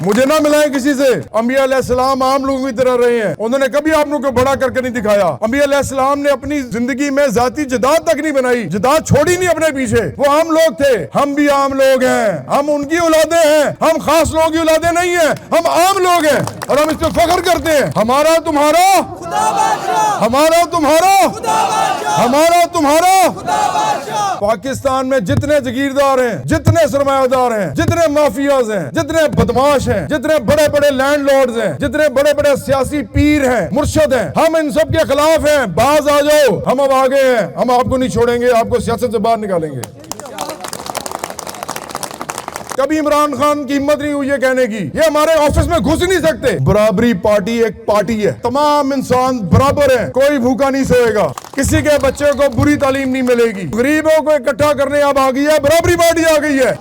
मुझे ना मिलाएं किसी से। अंबिया अलैहिस्सलाम आम लोगों की तरह रहे हैं, उन्होंने कभी आप लोगों को बड़ा करके नहीं दिखाया। अंबिया अलैहिस्सलाम ने अपनी जिंदगी में जाती जदाद तक नहीं बनाई, जदाद छोड़ी नहीं अपने पीछे, वो आम लोग थे। हम भी आम लोग हैं, हम उनकी औलादे हैं, हम खास लोगों की औलादे नहीं है, हम आम लोग हैं और हम इस पे फख्र करते हैं। हमारा तुम्हारा हमारा तुम्हारा हमारा तुम्हारा पाकिस्तान में जितने जागीरदार हैं, जितने सरमायादार हैं, जितने माफियाज हैं, जितने बदमाश हैं, जितने बड़े बड़े लैंडलॉर्ड्स हैं, जितने बड़े बड़े सियासी पीर हैं, मुर्शद हैं, हम इन सब के खिलाफ हैं। बाज आ जाओ, हम अब आगे हैं, हम आपको नहीं छोड़ेंगे, आपको सियासत से बाहर निकालेंगे। कभी इमरान खान की हिम्मत नहीं हुई है कहने की ये हमारे ऑफिस में घुस नहीं सकते। बराबरी पार्टी एक पार्टी है, तमाम इंसान बराबर है, कोई भूखा नहीं सोएगा, किसी के बच्चे को बुरी तालीम नहीं मिलेगी, गरीबों को इकट्ठा करने अब आ गई है, बराबरी पार्टी आ गई है।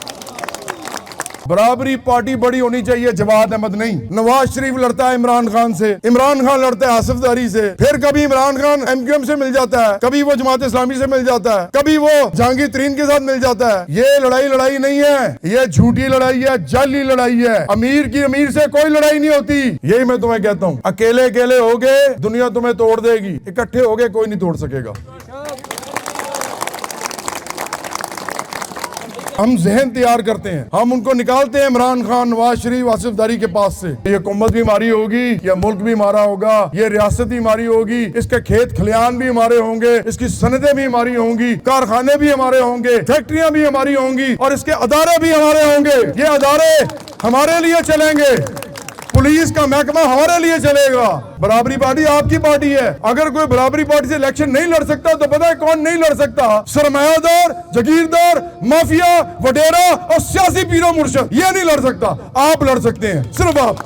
बराबरी पार्टी बड़ी होनी चाहिए, जवाद अहमद नहीं। नवाज शरीफ लड़ता है इमरान खान से, इमरान खान लड़ता है आसिफ जरदारी से, फिर कभी इमरान खान एमक्यूएम से मिल जाता है, कभी वो जमात इस्लामी से मिल जाता है, कभी वो जहांगीर तरीन के साथ मिल जाता है। ये लड़ाई नहीं है, ये झूठी लड़ाई है, जाली लड़ाई है। अमीर की अमीर से कोई लड़ाई नहीं होती, यही मैं तुम्हें कहता हूँ। अकेले अकेले होगे दुनिया तुम्हें तोड़ देगी, इकट्ठे होगे कोई नहीं तोड़ सकेगा। हम जहन तैयार करते हैं, हम उनको निकालते हैं इमरान खान, नवाज शरीफ, आसिफ जरदारी के पास से। ये हुकूमत भी हमारी होगी, ये मुल्क भी हमारा होगा, ये रियासत भी हमारी होगी, इसके खेत खलियान भी हमारे होंगे, इसकी सनदें भी हमारी होंगी, कारखाने भी हमारे होंगे, फैक्ट्रियां भी हमारी होंगी और इसके अदारे भी हमारे होंगे। ये अदारे हमारे लिए चलेंगे, पुलिस का महकमा हमारे लिए चलेगा। बराबरी पार्टी आपकी पार्टी है। अगर कोई बराबरी पार्टी से इलेक्शन नहीं लड़ सकता तो पता है कौन नहीं लड़ सकता? सरमायादार, जागीरदार, माफिया, वडेरा और सियासी पीरो मुर्शद, ये नहीं लड़ सकता। आप लड़ सकते हैं, सिर्फ आप।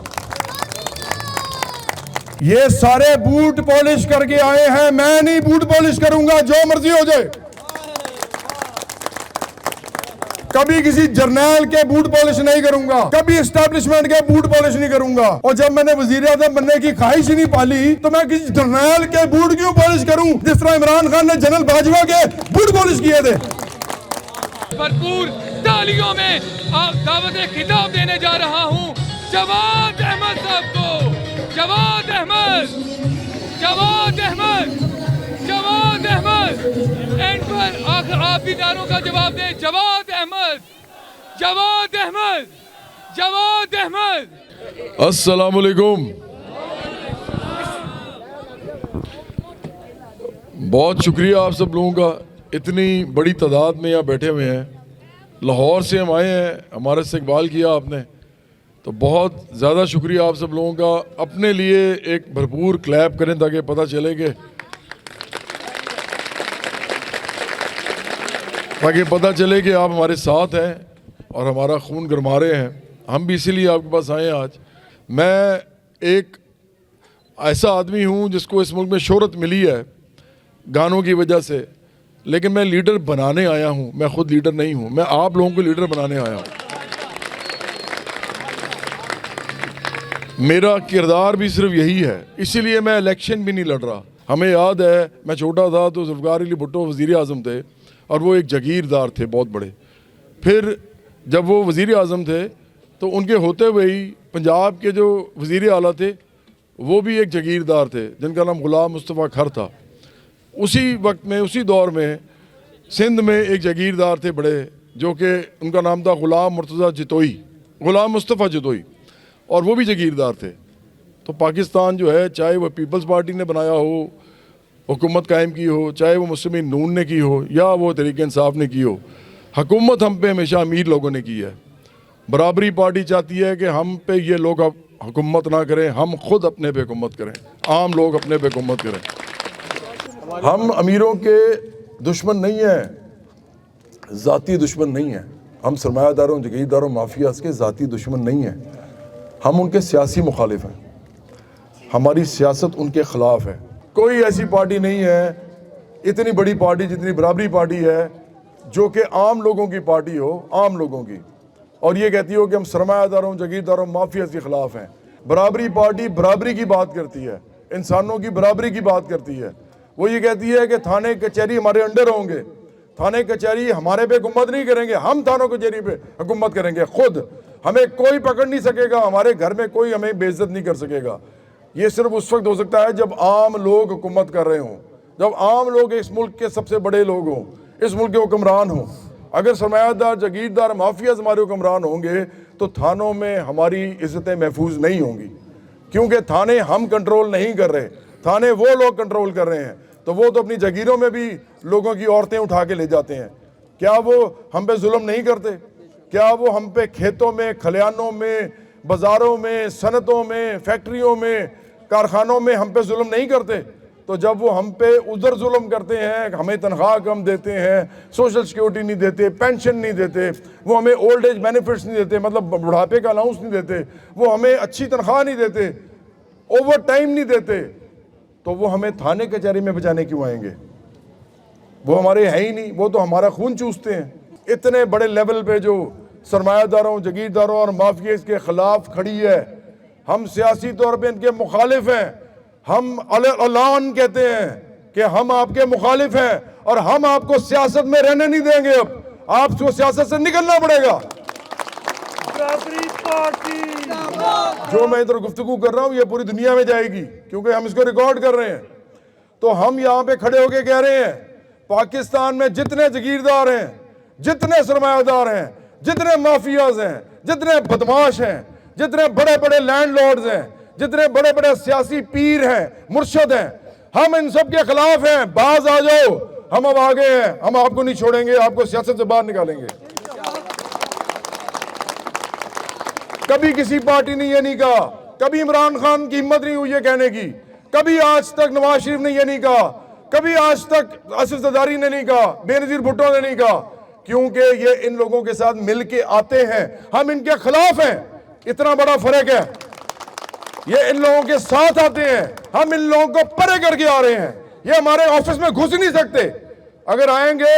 ये सारे बूट पॉलिश करके आए हैं, मैं नहीं बूट पॉलिश करूंगा, जो मर्जी हो जाए। कभी किसी जर्नैल के बूट पॉलिश नहीं करूंगा, कभी एस्टैब्लिशमेंट के बूट पॉलिश नहीं करूंगा। और जब मैंने वजीर आज़म बनने की ख्वाहिश ही नहीं पाली तो मैं किसी जर्नैल के बूट क्यों पॉलिश करूं, जिस तरह इमरान खान ने जनरल बाजवा के बूट पॉलिश किए थे। भरपूर तालियों में दावत खिताब देने जा रहा हूं जवाद अहमद साहब को। जवाद अहमद, जवाद अहमद, जवाद अहमद। एंड पर आखिर आप भी नारों का जवाब दें। जवाद अहमद, जवाद अहमद, जवाद अहमद। अस्सलाम वालेकुम। बहुत शुक्रिया आप सब लोगों का, इतनी बड़ी तादाद में यहाँ बैठे हुए हैं। लाहौर से हम आए हैं, हमारा इस्तकबाल किया आपने, तो बहुत ज़्यादा शुक्रिया आप सब लोगों का। अपने लिए एक भरपूर क्लैप करें ताकि पता चले कि कि आप हमारे साथ हैं और हमारा खून गरमा रहे हैं। हम भी इसीलिए आपके पास आए हैं आज। मैं एक ऐसा आदमी हूँ जिसको इस मुल्क में शोहरत मिली है गानों की वजह से, लेकिन मैं लीडर बनाने आया हूँ। मैं खुद लीडर नहीं हूँ, मैं आप लोगों को लीडर बनाने आया हूँ। मेरा किरदार भी सिर्फ यही है, इसीलिए मैं इलेक्शन भी नहीं लड़ रहा। हमें याद है मैं छोटा था तो जुल्फ़िकार अली भुट्टो वज़ीर आज़म थे और वो एक जागीरदार थे बहुत बड़े। फिर जब वो वज़ीर आज़म थे तो उनके होते हुए ही पंजाब के जो वज़ीर आला थे वो भी एक जागीरदार थे जिनका नाम ग़ुलाम मुस्तफ़ा खर था। उसी वक्त में, उसी दौर में सिंध में एक जागीरदार थे बड़े, जो कि उनका नाम था ग़ुलाम मुर्तज़ा जितोई, ग़ुलाम मुस्तफ़ा जितोई, और वो भी जागीरदार थे। तो पाकिस्तान जो है, चाहे वो पीपल्स पार्टी ने बनाया हो, हुकूमत कायम की हो, चाहे वो मुस्लिम नून ने की हो या वो तहरीक इंसाफ ने की हो, हुकूमत हम पे हमेशा अमीर लोगों ने की है। बराबरी पार्टी चाहती है कि हम पे ये लोग अब हुकूमत ना करें, हम खुद अपने पे हुकूमत करें, आम लोग अपने पे हुकूमत करें। हम अमीरों के दुश्मन नहीं हैं, ज़ाती दुश्मन नहीं हैं। हम सरमायादारों, जागीरदारों, माफियाज के ज़ाती दुश्मन नहीं हैं। हम उनके सियासी मुखालिफ हैं, हमारी सियासत उनके ख़िलाफ़ है। कोई ऐसी पार्टी नहीं है, इतनी बड़ी पार्टी जितनी बराबरी पार्टी है, जो कि आम लोगों की पार्टी हो, आम लोगों की, और ये कहती हो कि हम सरमायादारों, जागीरदारों, माफिया के ख़िलाफ़ हैं। बराबरी पार्टी बराबरी की बात करती है, इंसानों की बराबरी की बात करती है। वो ये कहती है कि थाने कचहरी हमारे अंडर होंगे, थाने कचहरी हमारे पे हुकूमत नहीं करेंगे, हम थानों कचहरी पे हुकूमत करेंगे खुद। ہمیں کوئی پکڑ نہیں سکے گا, ہمارے گھر میں کوئی ہمیں بے عزت نہیں کر سکے گا. یہ صرف اس وقت ہو سکتا ہے جب عام لوگ حکومت کر رہے ہوں, جب عام لوگ اس ملک کے سب سے بڑے لوگ ہوں, اس ملک کے حکمران ہوں. اگر سرمایہ دار, جاگیردار, مافیاز ہمارے حکمران ہوں گے تو تھانوں میں ہماری عزتیں محفوظ نہیں ہوں گی, کیونکہ تھانے ہم کنٹرول نہیں کر رہے, تھانے وہ لوگ کنٹرول کر رہے ہیں. تو وہ تو اپنی جاگیروں میں بھی لوگوں کی عورتیں اٹھا کے لے جاتے ہیں. کیا وہ ہم پہ ظلم نہیں کرتے؟ کیا وہ ہم پہ کھیتوں میں, کھلیانوں میں, بازاروں میں, صنعتوں میں, فیکٹریوں میں, کارخانوں میں ہم پہ ظلم نہیں کرتے؟ تو جب وہ ہم پہ ادھر ظلم کرتے ہیں, ہمیں تنخواہ کم دیتے ہیں, سوشل سیکیورٹی نہیں دیتے, پینشن نہیں دیتے, وہ ہمیں اولڈ ایج بینیفٹس نہیں دیتے, مطلب بڑھاپے کا الاؤنس نہیں دیتے, وہ ہمیں اچھی تنخواہ نہیں دیتے, اوور ٹائم نہیں دیتے, تو وہ ہمیں تھانے کچہری میں بچانے کیوں آئیں گے؟ وہ ہمارے ہیں ہی نہیں, وہ تو ہمارا خون چوستے ہیں. اتنے بڑے لیول پہ جو سرمایہ داروں, جاگیرداروں اور مافیاز کے خلاف کھڑی ہے, ہم سیاسی طور پہ ان کے مخالف ہیں. ہم اعلان کہتے ہیں کہ ہم آپ کے مخالف ہیں اور ہم آپ کو سیاست میں رہنے نہیں دیں گے. اب آپ کو سیاست سے نکلنا پڑے گا. برابری پارٹی جو میں ادھر گفتگو کر رہا ہوں یہ پوری دنیا میں جائے گی, کیونکہ ہم اس کو ریکارڈ کر رہے ہیں. تو ہم یہاں پہ کھڑے ہو کے کہہ رہے ہیں, پاکستان میں جتنے جاگیردار ہیں, جتنے سرمایہ دار ہیں, جتنے مافیاز ہیں, جتنے بدماش ہیں, جتنے بڑے بڑے لینڈ لارڈز ہیں, جتنے بڑے بڑے سیاسی پیر ہیں, مرشد ہیں, ہم ان سب کے خلاف ہیں. باز آ جاؤ, ہم اب آگے ہیں, ہم آپ کو نہیں چھوڑیں گے, آپ کو سیاست سے باہر نکالیں گے. کبھی کسی پارٹی نے یہ نہیں کہا, کبھی عمران خان کی ہمت نہیں ہوئی یہ کہنے کی, کبھی آج تک نواز شریف نے یہ نہیں کہا, کبھی آج تک اسد زرداری نے نہیں کہا, بے نظیر بھٹو نے نہیں کہا, کیونکہ یہ ان لوگوں کے ساتھ مل کے آتے ہیں, ہم ان کے خلاف ہیں. اتنا بڑا فرق ہے. یہ ان لوگوں کے ساتھ آتے ہیں, ہم ان لوگوں کو پرے کر کے آ رہے ہیں. یہ ہمارے آفس میں گھس نہیں سکتے. اگر آئیں گے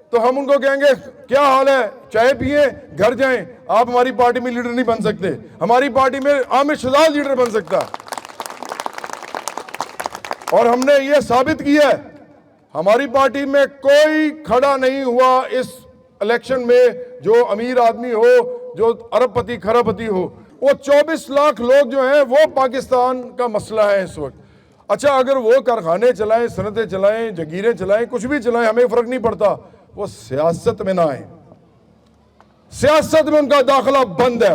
تو ہم ان کو کہیں گے کیا حال ہے, چائے پیئیں, گھر جائیں. آپ ہماری پارٹی میں لیڈر نہیں بن سکتے. ہماری پارٹی میں عامر شہزاد لیڈر بن سکتا ہے. اور ہم نے یہ ثابت کیا ہے, ہماری پارٹی میں کوئی کھڑا نہیں ہوا اس الیکشن میں جو امیر آدمی ہو, جو ارب پتی کھرب پتی ہو. وہ 24 لاکھ لوگ جو ہیں وہ پاکستان کا مسئلہ ہے اس وقت. اچھا اگر وہ کارخانے چلائیں, صنعتیں چلائیں, جاگیریں چلائیں, کچھ بھی چلائیں, ہمیں فرق نہیں پڑتا, وہ سیاست میں نہ آئیں. سیاست میں ان کا داخلہ بند ہے,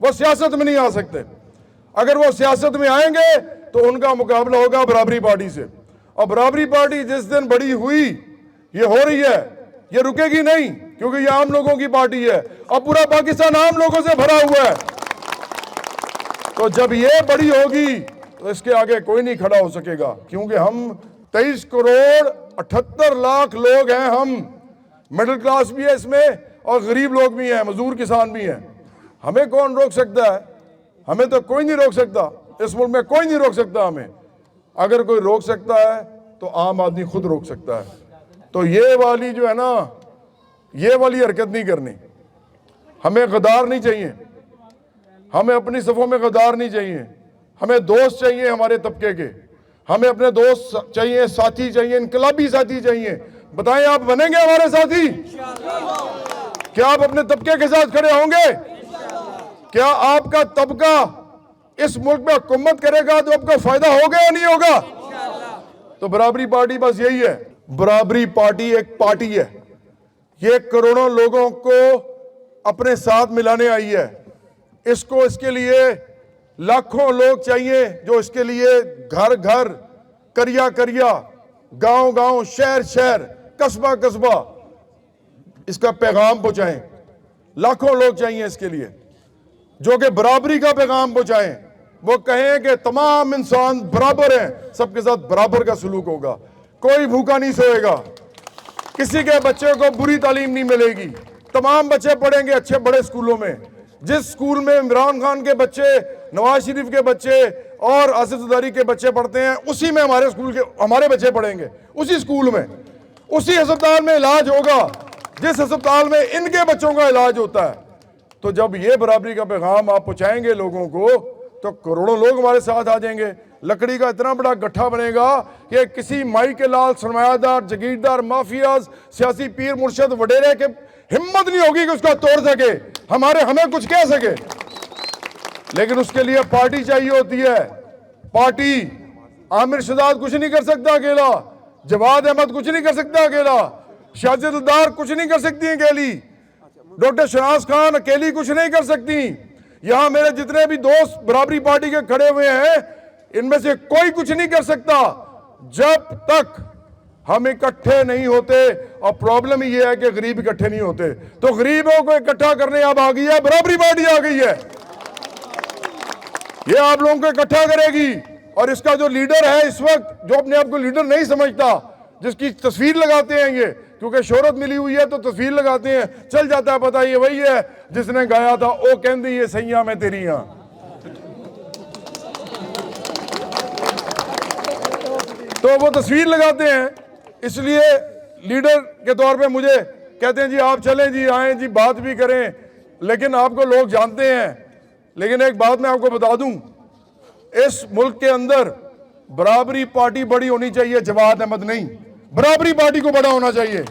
وہ سیاست میں نہیں آ سکتے. اگر وہ سیاست میں آئیں گے تو ان کا مقابلہ ہوگا برابری پارٹی سے. اور برابری پارٹی جس دن بڑی ہوئی, یہ ہو رہی ہے, یہ رکے گی نہیں, کیونکہ یہ عام لوگوں کی پارٹی ہے اور پورا پاکستان عام لوگوں سے بھرا ہوا ہے. تو جب یہ بڑی ہوگی تو اس کے آگے کوئی نہیں کھڑا ہو سکے گا, کیونکہ ہم 23 کروڑ 78 لاکھ لوگ ہیں. ہم مڈل کلاس بھی ہے اس میں اور غریب لوگ بھی ہیں, مزدور کسان بھی ہیں. ہمیں کون روک سکتا ہے؟ ہمیں تو کوئی نہیں روک سکتا. اس ملک میں کوئی نہیں روک سکتا ہمیں. اگر کوئی روک سکتا ہے تو عام آدمی خود روک سکتا ہے. تو یہ والی جو ہے نا, یہ والی حرکت نہیں کرنی. ہمیں غدار نہیں چاہیے, ہمیں اپنی صفوں میں غدار نہیں چاہیے. ہمیں دوست چاہیے ہمارے طبقے کے, ہمیں اپنے دوست چاہیے, ساتھی چاہیے, انقلابی ساتھی چاہیے. بتائیں آپ بنیں گے ہمارے ساتھی؟ کیا آپ اپنے طبقے کے ساتھ کھڑے ہوں گے؟ کیا آپ کا طبقہ اس ملک میں حکومت کرے گا تو آپ کو فائدہ ہوگا یا نہیں ہوگا؟ تو برابری پارٹی بس یہی ہے. برابری پارٹی ایک پارٹی ہے, یہ کروڑوں لوگوں کو اپنے ساتھ ملانے آئی ہے. اس کو اس کے لیے لاکھوں لوگ چاہیے جو اس کے لیے گھر گھر, کریا کریا, گاؤں گاؤں, شہر شہر, قصبہ قصبہ اس کا پیغام پہنچائیں. لاکھوں لوگ چاہیے اس کے لیے جو کہ برابری کا پیغام پہنچائیں. وہ کہیں کہ تمام انسان برابر ہیں, سب کے ساتھ برابر کا سلوک ہوگا, کوئی بھوکا نہیں سوئے گا, کسی کے بچے کو بری تعلیم نہیں ملے گی, تمام بچے پڑھیں گے اچھے بڑے اسکولوں میں. جس اسکول میں عمران خان کے بچے, نواز شریف کے بچے اور اسد زرداری کے بچے پڑھتے ہیں, اسی میں ہمارے بچے پڑھیں گے, اسی اسکول میں, اسی ہسپتال میں علاج ہوگا جس ہسپتال میں ان کے بچوں کا علاج ہوتا ہے. تو جب یہ برابری کا پیغام آپ پہنچائیں گے لوگوں کو تو کروڑوں لوگ ہمارے ساتھ آ جائیں گے. لکڑی کا اتنا بڑا گٹھا بنے گا کہ کسی مائی کے لال, سرمایہ دار, جاگیردار, مافیاز, سیاسی پیر مرشد وڈیرے کے हिम्मत नहीं होगी कि उसका तोड़ सके, हमें कुछ कह सके। लेकिन उसके लिए पार्टी चाहिए होती है। पार्टी, आमिर शहजाद कुछ नहीं कर सकता अकेला, जवाद अहमद कुछ नहीं कर सकता अकेला, शाजिददार कुछ नहीं कर सकती अकेली, डॉक्टर शहनाज खान अकेली कुछ नहीं कर सकती। यहां मेरे जितने भी दोस्त बराबरी पार्टी के खड़े हुए हैं, इनमें से कोई कुछ नहीं कर सकता जब तक हम इकट्ठे नहीं होते। और प्रॉब्लम ये है कि गरीब इकट्ठे नहीं होते। तो गरीबों को इकट्ठा करने अब आ गई है, बराबरी पार्टी आ गई है, ये आप लोगों को इकट्ठा करेगी। और इसका जो लीडर है इस वक्त, जो अपने आप को लीडर नहीं समझता, जिसकी तस्वीर लगाते हैं ये, क्योंकि शोहरत मिली हुई है तो तस्वीर लगाते हैं, चल जाता है पता ये वही है जिसने गाया था ओ कहंदी ये सैया मैं तेरी हां। तो वो तस्वीर लगाते हैं, इसलिए लीडर के तौर पे मुझे कहते हैं जी आप चलें जी, आएं जी, बात भी करें, लेकिन आपको लोग जानते हैं। लेकिन एक बात मैं आपको बता दूं, इस मुल्क के अंदर बराबरी पार्टी बड़ी होनी चाहिए, जवाद अहमद नहीं, बराबरी पार्टी को बड़ा होना चाहिए।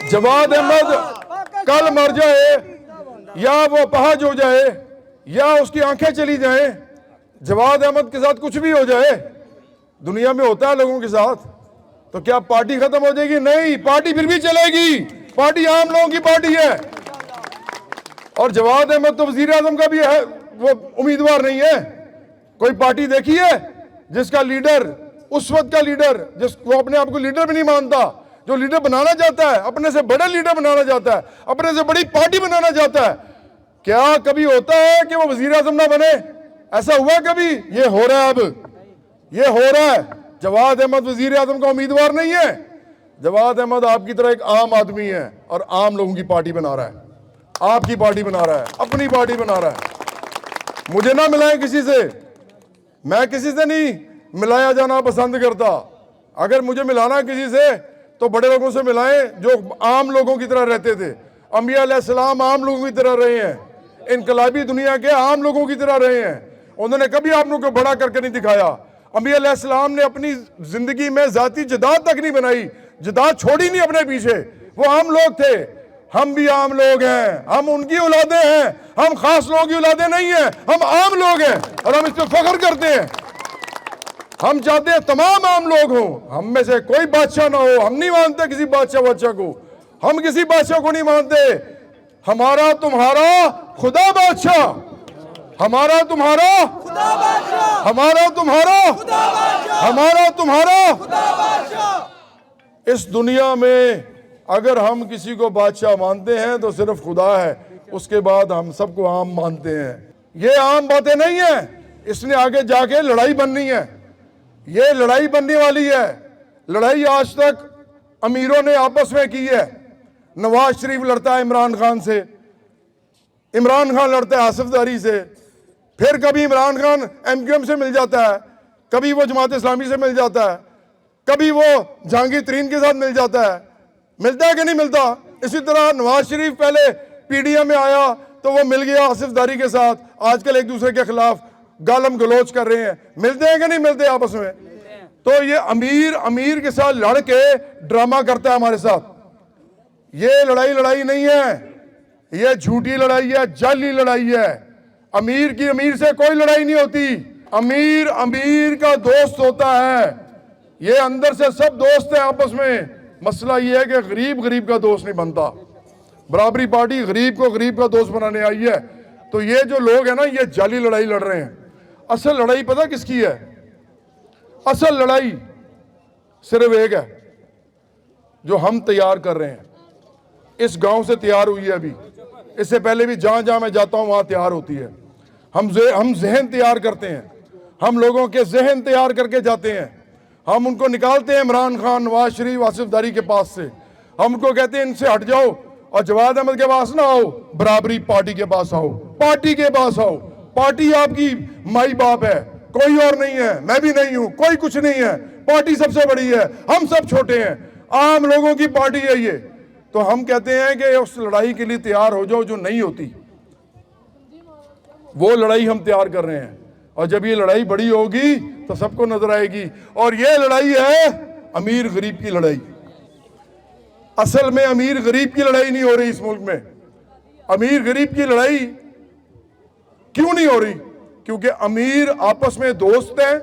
जवाद अहमद कल मर जाए या वो अपहज हो जाए या उसकी आंखें चली जाए, जवाद अहमद के साथ कुछ भी हो जाए, दुनिया में होता है लोगों के साथ, तो क्या पार्टी खत्म हो जाएगी? नहीं, पार्टी फिर भी चलेगी। पार्टी आम लोगों की पार्टी है। और जवाद अहमद तो वजीर आजम का भी है, वो उम्मीदवार नहीं है। कोई पार्टी देखी है जिसका लीडर, उस वक्त का लीडर, जिसको अपने आप को लीडर भी नहीं मानता, जो लीडर बनाना चाहता है, अपने से बड़ा लीडर बनाना चाहता है, अपने से बड़ी पार्टी बनाना चाहता है, क्या कभी होता है कि वो वजीर आजम ना बने? ऐसा हुआ कभी? ये हो रहा है, अब ये हो रहा है। जवाद अहमद वजीर आजम का उम्मीदवार नहीं है। जवाद अहमद आपकी तरह एक आम आदमी है और आम लोगों की पार्टी बना रहा है, आपकी पार्टी बना रहा है, अपनी पार्टी बना रहा है। मुझे ना मिलाएं किसी से, मैं किसी से नहीं मिलाया जाना पसंद करता। अगर मुझे मिलाना किसी से तो बड़े लोगों से मिलाएं जो आम लोगों की तरह रहते थे। अंबिया अलैहिस्सलाम आम लोगों की तरह रहे हैं, इनकलाबी दुनिया के आम लोगों की तरह रहे हैं। उन्होंने कभी आप लोगों को बड़ा करके नहीं दिखाया। अंबिया अलैहिस्सलाम ने अपनी जिंदगी में जाती जदाद तक नहीं बनाई, जदाद छोड़ी नहीं अपने पीछे। वो आम लोग थे, हम भी आम लोग हैं, हम उनकी औलादे हैं, हम खास लोगों की औलादे नहीं हैं, हम आम लोग हैं और हम इस पर फख्र करते हैं। हम चाहते हैं तमाम आम लोग हों, हम में से कोई बादशाह ना हो। हम नहीं मानते किसी बादशाह को, हम किसी बादशाह को नहीं मानते। हमारा तुम्हारा खुदा बादशाह, हमारा तुम्हारा खुदा बादशाह, हमारा तुम्हारा खुदा बादशाह, हमारा तुम्हारा खुदा बादशाह। इस दुनिया में अगर हम किसी को बादशाह मानते हैं तो सिर्फ खुदा है, उसके बाद हम सबको आम मानते हैं। ये आम बातें नहीं है, इसने आगे जाके लड़ाई बननी है, ये लड़ाई बनने वाली है। लड़ाई आज तक अमीरों ने आपस में की है। नवाज शरीफ लड़ता है इमरान खान से, इमरान खान लड़ता है आसिफ जरदारी से, फिर कभी इमरान खान MQM से मिल जाता है, कभी वो जमात इस्लामी से मिल जाता है, कभी वो जहांगीर तरीन के साथ मिल जाता है। मिलता है कि नहीं मिलता? इसी तरह नवाज शरीफ पहले PDM में आया तो वो मिल गया आसिफ जरदारी के साथ, आजकल एक दूसरे के खिलाफ गालम गलोच कर रहे हैं। मिलते हैं कि नहीं मिलते आपस में? तो ये अमीर के साथ लड़ के ड्रामा करता है हमारे साथ। ये लड़ाई नहीं है, ये झूठी लड़ाई है, जाली लड़ाई है। अमीर से कोई लड़ाई नहीं होती। अमीर का दोस्त होता है। ये अंदर से सब दोस्त हैं आपस में। मसला ये है कि गरीब का दोस्त नहीं बनता। बराबरी पार्टी गरीब को गरीब का दोस्त बनाने आई है। तो ये जो लोग हैं ना, ये जाली लड़ाई लड़ रहे हैं। असल लड़ाई पता किसकी है? असल लड़ाई सिर्फ एक है जो हम तैयार कर रहे हैं। इस गांव से तैयार हुई है अभी, इससे पहले भी जहां मैं जाता हूं वहां तैयार होती है। हम जहन तैयार करते हैं, हम लोगों के जहन तैयार करके जाते हैं। हम उनको निकालते हैं इमरान खान, नवाज शरीफ, आसिफ जरदारी के पास से। हम उनको कहते हैं इनसे हट जाओ और जवाद अहमद के पास ना आओ, बराबरी पार्टी के पास आओ, पार्टी के पास आओ। पार्टी आपकी माई बाप है, कोई और नहीं है, मैं भी नहीं हूं, कोई कुछ नहीं है। पार्टी सबसे बड़ी है, हम सब छोटे हैं, आम लोगों की पार्टी है ये। तो हम कहते हैं कि उस लड़ाई के लिए तैयार हो जाओ जो नहीं होती। वो लड़ाई हम तैयार कर रहे हैं और जब ये लड़ाई बड़ी होगी तो सबको नजर आएगी। और ये लड़ाई है अमीर गरीब की लड़ाई। असल में अमीर गरीब की लड़ाई नहीं हो रही इस मुल्क में। अमीर गरीब की लड़ाई क्यों नहीं हो रही? क्योंकि अमीर आपस में दोस्त हैं,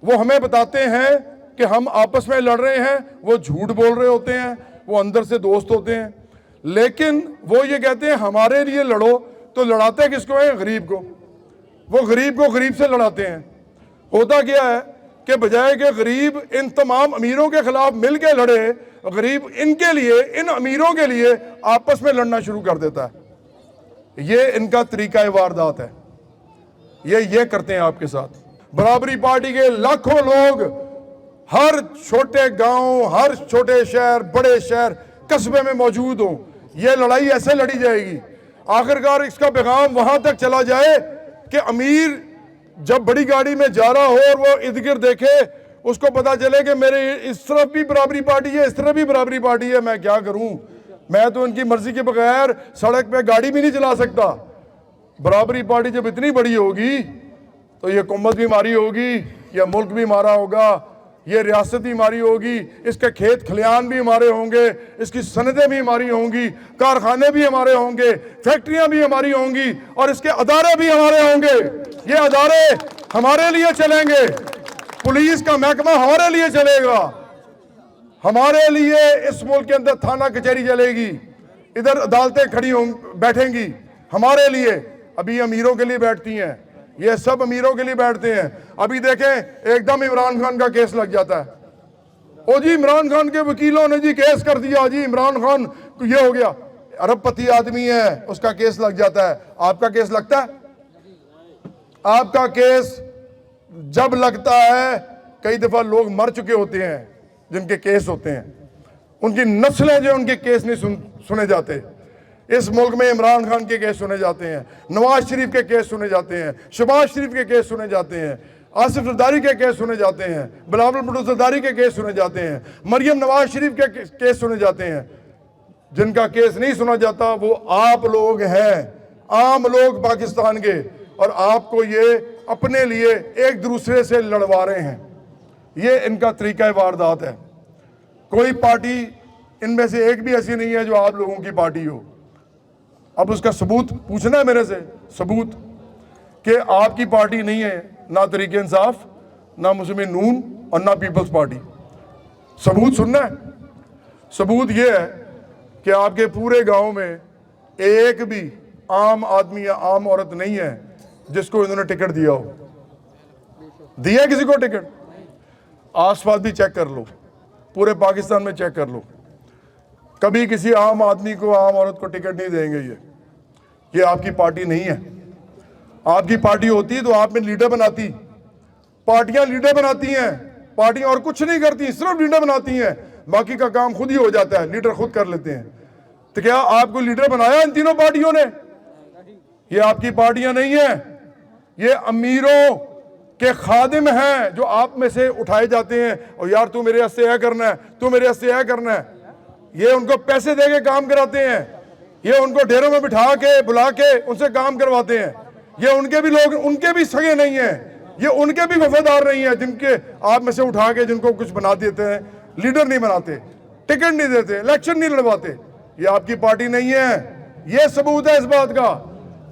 वो हमें बताते हैं कि हम आपस में लड़ रहे हैं, वो झूठ बोल रहे होते हैं, वो अंदर से दोस्त होते हैं, लेकिन वो ये कहते हैं हमारे लिए लड़ो, तो लड़ाते किसको हैं? गरीब को। वो गरीब को गरीब से लड़ाते हैं। होता क्या है कि बजाय कि गरीब इन तमाम अमीरों के खिलाफ मिल के लड़े, गरीब इनके लिए, इन अमीरों के लिए आपस में लड़ना शुरू कर देता है। ये इनका तरीका वारदात है, ये करते हैं आपके साथ। बराबरी पार्टी के लाखों लोग हर छोटे गांव, हर छोटे शहर, बड़े शहर, कस्बे में मौजूद हों। ये लड़ाई ऐसे लड़ी जाएगी, आखिरकार इसका पैगाम वहां तक चला जाए कि अमीर जब बड़ी गाड़ी में जा रहा हो और वो इर्द गिर्द देखे, उसको पता चले कि मेरे इस तरफ भी बराबरी पार्टी है, इस तरफ भी बराबरी पार्टी है, मैं क्या करूं? मैं तो इनकी मर्जी के बगैर सड़क पे गाड़ी भी नहीं चला सकता। बराबरी पार्टी जब इतनी बड़ी होगी तो ये हुकूमत भी मारी होगी, यह मुल्क भी मारा होगा, ये रियासत भी हमारी होगी, इसके खेत खलियान भी हमारे होंगे, इसकी सनतें भी हमारी होंगी, कारखाने भी हमारे होंगे, फैक्ट्रियां भी हमारी होंगी, और इसके अदारे भी हमारे होंगे। ये अदारे हमारे लिए चलेंगे, पुलिस का महकमा हमारे लिए चलेगा, हमारे लिए इस मुल्क के अंदर थाना कचहरी चलेगी, इधर अदालतें खड़ी बैठेंगी हमारे लिए। अभी अमीरों के लिए बैठती हैं, ये सब अमीरों के लिए बैठते हैं। अभी देखें एकदम इमरान खान का केस लग जाता है। ओ जी इमरान खान के वकीलों ने जी केस कर दिया, जी इमरान खान ये हो गया, अरबपति आदमी है, उसका केस लग जाता है। आपका केस लगता है? आपका केस जब लगता है, कई दफा लोग मर चुके होते हैं जिनके केस होते हैं, उनकी नस्लें जो उनके केस नहीं सुने जाते। इस मुल्क में इमरान खान के केस सुने जाते हैं, नवाज शरीफ के केस सुने जाते हैं, शहबाज शरीफ के केस सुने जाते हैं, आसिफ जरदारी के केस सुने जाते हैं, बिलावल भुट्टो जरदारी के केस सुने जाते हैं, मरियम नवाज शरीफ के केस सुने जाते हैं। जिनका केस नहीं सुना जाता वो आप लोग हैं, आम लोग पाकिस्तान के, और आपको ये अपने लिए एक दूसरे से लड़वा रहे हैं। ये इनका तरीका वारदात है। कोई पार्टी इनमें से एक भी ऐसी नहीं है जो आप लोगों की पार्टी हो। अब उसका सबूत पूछना है मेरे से, सबूत कि आपकी पार्टी नहीं है, ना तरीके इंसाफ, ना मुस्लिम नून और ना पीपल्स पार्टी। सबूत सुनना है। सबूत ये है कि आपके पूरे गांव में एक भी आम आदमी या आम औरत नहीं है जिसको इन्होंने टिकट दिया हो। दिया किसी को टिकट? आसपास भी चेक कर लो, पूरे पाकिस्तान में चेक कर लो, कभी किसी आम आदमी को, आम औरत को टिकट नहीं देंगे। ये आपकी पार्टी नहीं है। आपकी पार्टी होती तो आप में लीडर बनाती। पार्टियां लीडर बनाती हैं, पार्टियां और कुछ नहीं करती, सिर्फ लीडर बनाती हैं, बाकी का काम खुद ही हो जाता है, लीडर खुद कर लेते हैं। तो क्या आपको लीडर बनाया इन तीनों पार्टियों ने? ये आपकी पार्टियां नहीं है, ये अमीरों के खादिम हैं जो आप में से उठाए जाते हैं, और यार तू मेरे हस्ते यह करना है, तू मेरे हस्ते यह करना है। ये उनको पैसे दे के काम कराते हैं, ये उनको डेरों में बिठा के बुला के उनसे काम करवाते हैं। ये उनके भी लोग, उनके भी सगे नहीं हैं, ये उनके भी वफादार नहीं है, जिनके आप में से उठा के जिनको कुछ बना देते हैं, लीडर नहीं बनाते, टिकट नहीं देते, इलेक्शन नहीं लड़वाते। ये आपकी पार्टी नहीं है। ये सबूत है इस बात का।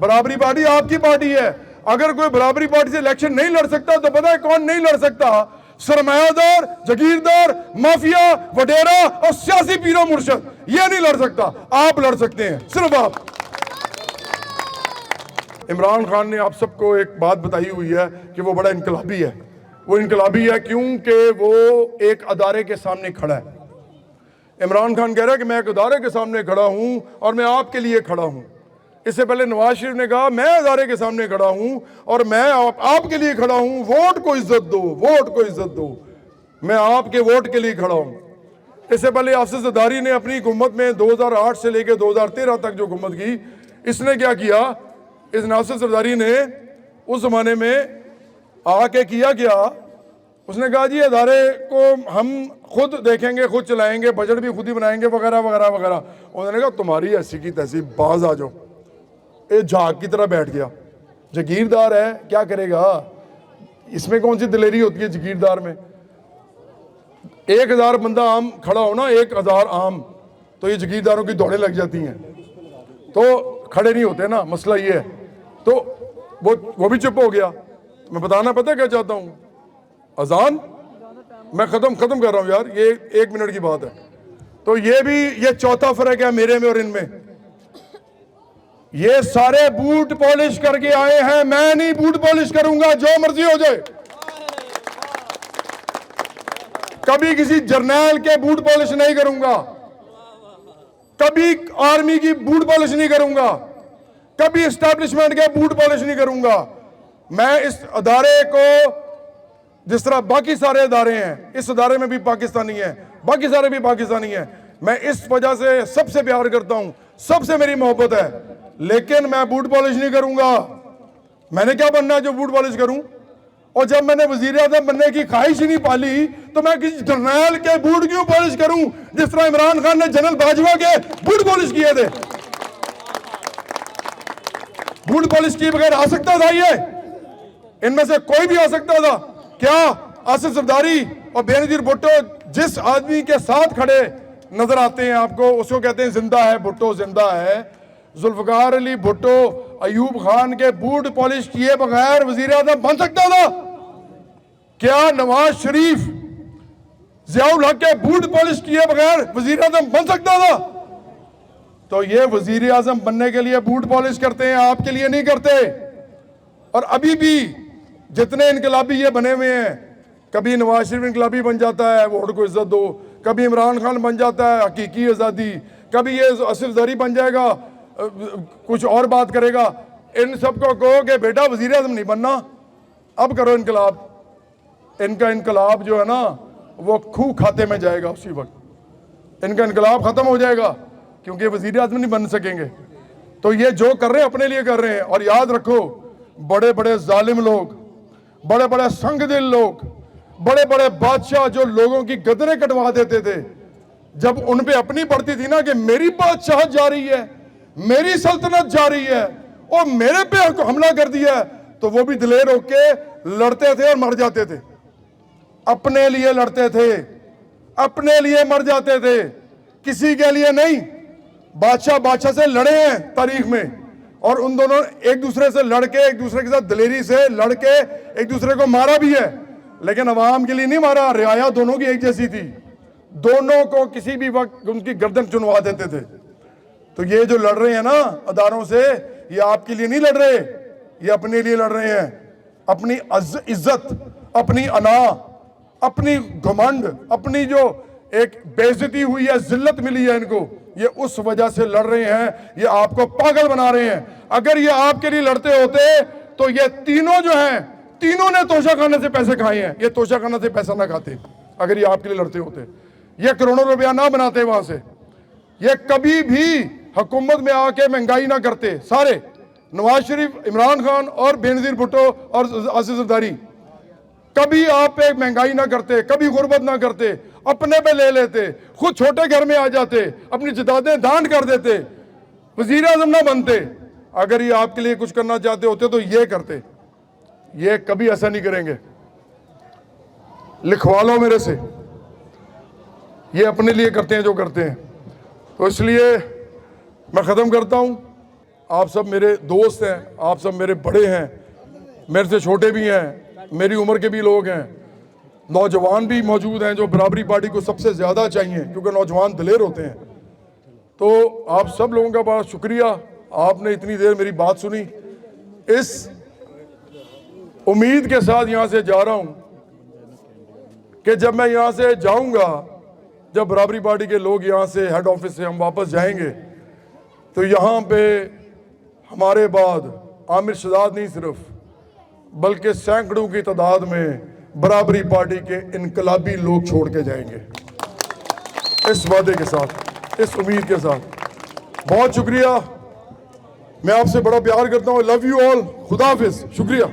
बराबरी पार्टी आपकी पार्टी है। अगर कोई बराबरी पार्टी से इलेक्शन नहीं लड़ सकता तो पता है कौन नहीं लड़ सकता? सरमायादार, जागीरदार, माफिया, वडेरा और सियासी पीरो मुर्शद। ये नहीं लड़ सकता, आप लड़ सकते हैं, सिर्फ आप। इमरान खान ने आप सबको एक बात बताई हुई है कि वो बड़ा इनकलाबी है। वो इनकलाबी है क्योंकि वो एक अदारे के सामने खड़ा है। इमरान खान कह रहा है कि मैं एक अदारे के सामने खड़ा हूं और मैं आपके लिए खड़ा हूं। इससे पहले नवाज शरीफ ने कहा मैं अदारे के सामने खड़ा हूं और मैं आपके लिए खड़ा हूं, वोट को इज्जत दो, वोट को इज्जत दो, मैं आपके वोट के लिए खड़ा हूं। इससे पहले आसिफ जरदारी ने अपनी हुकूमत में 2008 से लेकर 2013 तक जो हुकूमत की, इसने क्या किया? इस आसिफ जरदारी ने उस जमाने में आके किया क्या? उसने कहा जी अदारे को हम खुद देखेंगे, खुद चलाएंगे, बजट भी खुद ही बनाएंगे, वगैरह वगैरह वगैरह। उन्होंने कहा तुम्हारी ऐसी की तैसी, बाज आ जाओ। ये झाग की तरह बैठ गया। जागीरदार है, क्या करेगा? इसमें कौन सी दिलेरी होती है जागीरदार में? 1000 बंदा आम खड़ा हो ना, 1000 आम, तो ये जागीरदारों की दौड़ें लग जाती हैं, तो खड़े नहीं होते ना, मसला ये है। तो वो भी चुप हो गया। मैं बताना पता क्या चाहता हूँ, अजान मैं खत्म कर रहा हूँ यार, ये 1 मिनट की बात है। तो ये चौथा फर्क है मेरे में और इनमें। ये सारे बूट पॉलिश करके आए हैं, मैं नहीं बूट पॉलिश करूंगा, जो मर्जी हो जाए। कभी किसी जर्नैल के बूट पॉलिश नहीं करूंगा, कभी आर्मी की बूट पॉलिश नहीं करूंगा, कभी एस्टैब्लिशमेंट के बूट पॉलिश नहीं करूंगा। मैं इस अदारे को, जिस तरह बाकी सारे अदारे हैं, इस अदारे में भी पाकिस्तानी हैं, बाकी सारे भी पाकिस्तानी हैं, मैं इस वजह से सबसे प्यार करता हूं, सबसे मेरी मोहब्बत है, लेकिन मैं बूट पॉलिश नहीं करूंगा। मैंने क्या बनना है जो बूट पॉलिश करूं? और जब मैंने वजीर आज़म बनने की ख्वाहिश ही नहीं पाली, तो मैं किसी जर्नैल के बूट क्यों पॉलिश करूं, जिस तरह इमरान खान ने जनरल बाजवा के बूट पॉलिश किए थे। बूट पॉलिश किए बगैर आ सकता था ये? इनमें से कोई भी आ सकता था क्या? आसिफ ज़रदारी और बेनज़ीर भुट्टो जिस आदमी के साथ खड़े नजर आते हैं आपको, उसको कहते हैं जिंदा है, भुट्टो जिंदा है। जुल्फ़िकार अली भुट्टो अयूब खान के बूट पॉलिश किए बगैर वजीर आज़म बन सकता था क्या? नवाज शरीफ ज़ियाउल हक के बूट पॉलिश किए बगैर वजीर आज़म बन सकता था? तो ये वजीर आज़म बनने के लिए बूट पॉलिश करते हैं, आपके लिए नहीं करते। और अभी भी जितने इनकलाबी ये बने हुए हैं, कभी नवाज शरीफ इनकलाबी बन जाता है, वोट को इज्जत दो, कभी इमरान खान बन जाता है, हकीकी आज़ादी, कभी ये आसिफ ज़रदारी बन जाएगा, कुछ और बात करेगा। इन सबको कहो कि बेटा वजीर आज़म नहीं बनना, अब करो इनकलाब। इनका इनकलाब जो है ना, वो खूह खाते में जाएगा, उसी वक्त इनका इनकलाब खत्म हो जाएगा, क्योंकि वजीर आज़म नहीं बन सकेंगे। तो ये जो कर रहे हैं अपने लिए कर रहे हैं। और याद रखो, बड़े बड़े जालिम लोग, बड़े बड़े संगदिल लोग, बड़े बड़े बादशाह जो लोगों की गदरें कटवा देते थे, जब उन पे अपनी बढ़ती थी ना कि मेरी बादशाह जा रही है, मेरी सल्तनत जा रही है और मेरे पे हमला कर दिया है, तो वो भी दिलेर होके लड़ते थे और मर जाते थे। अपने लिए लड़ते थे, अपने लिए मर जाते थे, किसी के लिए नहीं। बादशाह से लड़े हैं तारीख में, और उन दोनों एक दूसरे से लड़के, एक दूसरे के साथ दिलेरी से लड़के एक दूसरे को मारा भी है, लेकिन अवाम के लिए नहीं मारा। रियाया दोनों की एक जैसी थी, दोनों को किसी भी वक्त उनकी गर्दन चुनवा देते थे। तो ये जो लड़ रहे हैं ना अदारों से, ये आपके लिए नहीं लड़ रहे, ये अपने लिए लड़ रहे हैं। अपनी इज्जत, अपनी अना, अपनी घमंड, अपनी जो एक बेइज्जती हुई है, जिल्लत मिली है इनको, ये उस वजह से लड़ रहे हैं, ये आपको पागल बना रहे हैं। अगर ये आपके लिए लड़ते होते तो ये तीनों जो हैं, तीनों ने तोशाखाने से पैसे खाए हैं, ये तोशाखाना से पैसा ना खाते अगर ये आपके लिए लड़ते होते, ये करोड़ों रुपया ना बनाते वहां से, ये कभी भी हुकूमत में आके महंगाई ना करते। सारे नवाज शरीफ, इमरान खान और बेनज़ीर भुट्टो और आसिफ ज़रदारी कभी आप पे महंगाई ना करते, कभी गुर्बत ना करते, अपने पे ले लेते, खुद छोटे घर में आ जाते, अपनी जायदादें दान कर देते, वजीर आज़म ना बनते। अगर ये आपके लिए कुछ करना चाहते होते तो ये करते, ये कभी ऐसा नहीं करेंगे। लिखवा लो मेरे से, ये अपने लिए करते हैं जो करते हैं। तो इसलिए मैं ख़त्म करता हूँ। आप सब मेरे दोस्त हैं, आप सब मेरे बड़े हैं, मेरे से छोटे भी हैं, मेरी उम्र के भी लोग हैं, नौजवान भी मौजूद हैं जो बराबरी पार्टी को सबसे ज़्यादा चाहिए, क्योंकि नौजवान दिलेर होते हैं। तो आप सब लोगों का बहुत शुक्रिया, आपने इतनी देर मेरी बात सुनी। इस उम्मीद के साथ यहाँ से जा रहा हूँ कि जब मैं यहाँ से जाऊँगा, जब बराबरी पार्टी के लोग यहाँ से हेड ऑफिस से हम वापस जाएंगे, तो यहाँ पे हमारे बाद आमिर शहजाद नहीं सिर्फ, बल्कि सैकड़ों की तादाद में बराबरी पार्टी के इनकलाबी लोग छोड़ के जाएंगे, इस वादे के साथ, इस उम्मीद के साथ। बहुत शुक्रिया, मैं आपसे बड़ा प्यार करता हूँ। लव यू ऑल, खुदा हाफिज, शुक्रिया।